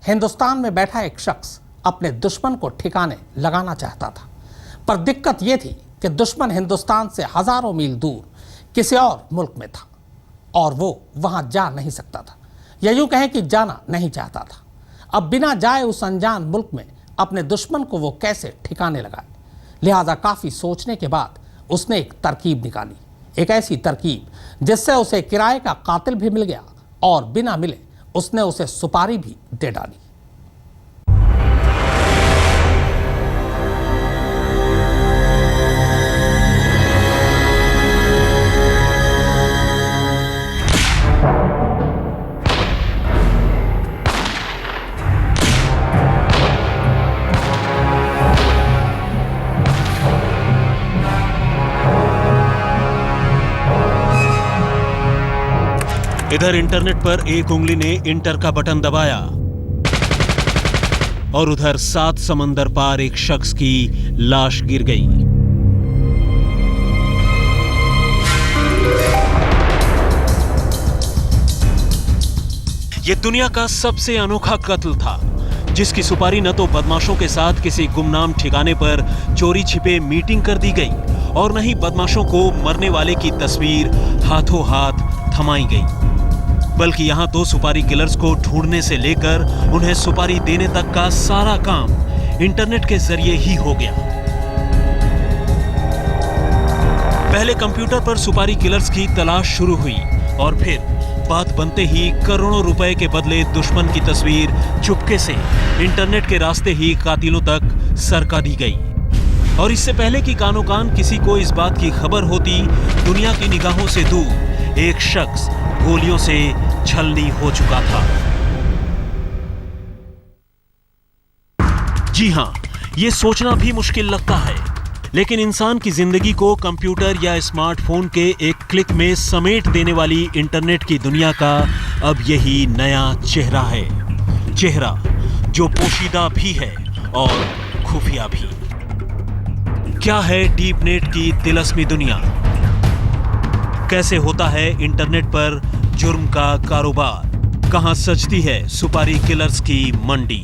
हिंदुस्तान में बैठा एक शख्स अपने दुश्मन को ठिकाने लगाना चाहता था, पर दिक्कत यह थी कि दुश्मन हिंदुस्तान से हजारों मील दूर किसी और मुल्क में था और वो वहां जा नहीं सकता था, या यूं कहें कि जाना नहीं चाहता था। अब बिना जाए उस अनजान मुल्क में अपने दुश्मन को वो कैसे ठिकाने लगाए। लिहाजा काफी सोचने के बाद उसने एक तरकीब निकाली, एक ऐसी तरकीब जिससे उसे किराए का कातिल भी मिल गया और बिना मिले उसने उसे सुपारी भी दे डाली। इधर इंटरनेट पर एक उंगली ने इंटर का बटन दबाया और उधर 7 समंदर पार एक शख्स की लाश गिर गई। यह दुनिया का सबसे अनोखा कत्ल था, जिसकी सुपारी न तो बदमाशों के साथ किसी गुमनाम ठिकाने पर चोरी छिपे मीटिंग कर दी गई और न ही बदमाशों को मरने वाले की तस्वीर हाथों हाथ थमाई गई, बल्कि यहां तो सुपारी किलर्स को ढूंढने से लेकर उन्हें सुपारी देने तक का सारा काम इंटरनेट के जरिए ही हो गया। पहले कंप्यूटर पर सुपारी किलर्स की तलाश शुरू हुई और फिर बात बनते ही करोड़ों रुपए के बदले दुश्मन की तस्वीर चुपके से इंटरनेट के रास्ते ही कातिलों तक सरका दी गई। और इससे पहले कि कानो कान किसी को इस बात की खबर होती, दुनिया की निगाहों से दूर एक शख्स गोलियों से छलनी हो चुका था। जी हां, यह सोचना भी मुश्किल लगता है, लेकिन इंसान की जिंदगी को कंप्यूटर या स्मार्टफोन के एक क्लिक में समेट देने वाली इंटरनेट की दुनिया का अब यही नया चेहरा है। चेहरा जो पोशीदा भी है और खुफिया भी। क्या है डीप नेट की तिलस्मी दुनिया? कैसे होता है इंटरनेट पर जुर्म का कारोबार? कहां सजती है सुपारी किलर्स की मंडी?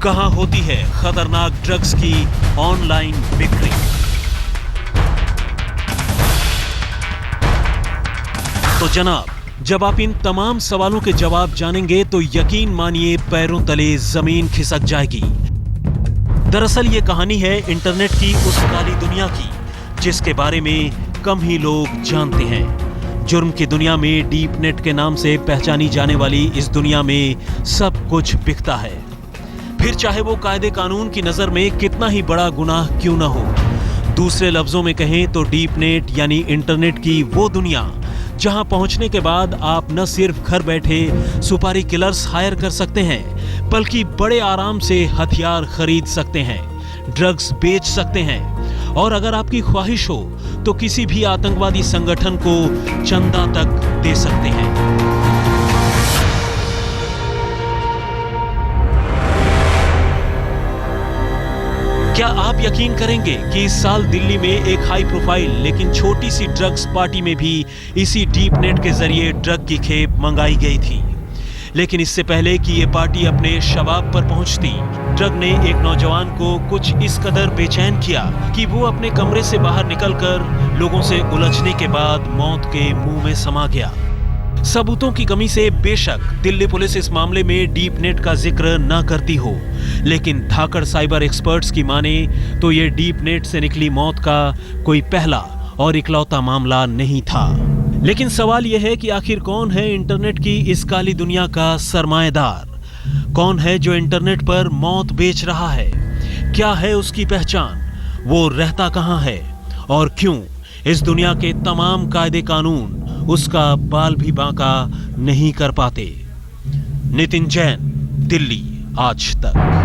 कहां होती है खतरनाक ड्रग्स की ऑनलाइन बिक्री? तो जनाब, जब आप इन तमाम सवालों के जवाब जानेंगे तो यकीन मानिए पैरों तले जमीन खिसक जाएगी। दरअसल ये कहानी है इंटरनेट की उस काली दुनिया की जिसके बारे में कम ही लोग जानते हैं। जुर्म की दुनिया में डीप नेट के नाम से पहचानी जाने वाली इस दुनिया में सब कुछ बिकता है, फिर चाहे वो कायदे कानून की नजर में कितना ही बड़ा गुनाह क्यों ना हो। दूसरे लफ्जों में कहें तो डीप नेट यानी इंटरनेट की वो दुनिया जहां पहुंचने के बाद आप न सिर्फ घर बैठे सुपारी किलर्स हायर कर सकते हैं, बल्कि बड़े आराम से हथियार खरीद सकते हैं, ड्रग्स बेच सकते हैं और अगर आपकी ख्वाहिश हो तो किसी भी आतंकवादी संगठन को चंदा तक दे सकते हैं। क्या आप यकीन करेंगे कि इस साल दिल्ली में एक हाई प्रोफाइल लेकिन छोटी सी ड्रग्स पार्टी में भी इसी डीप नेट के जरिए ड्रग की खेप मंगाई गई थी। लेकिन इससे पहले कि ये पार्टी अपने शबाब पर पहुंचती, ड्रग ने एक नौजवान को कुछ इस कदर बेचैन किया कि वो अपने कमरे से बाहर निकलकर लोगों से उलझने के बाद मौत के मुंह में समा गया। सबूतों की कमी से बेशक दिल्ली पुलिस इस मामले में डीप नेट का जिक्र न करती हो, लेकिन धाकड़ साइबर एक्सपर्ट्स की माने तो ये डीप नेट से निकली मौत का कोई पहला और इकलौता मामला नहीं था। लेकिन सवाल यह है कि आखिर कौन है इंटरनेट की इस काली दुनिया का सरमाएदार? कौन है जो इंटरनेट पर मौत बेच रहा है? क्या है उसकी पहचान? वो रहता कहां है और क्यों इस दुनिया के तमाम कायदे कानून उसका बाल भी बांका नहीं कर पाते? नितिन जैन, दिल्ली आज तक।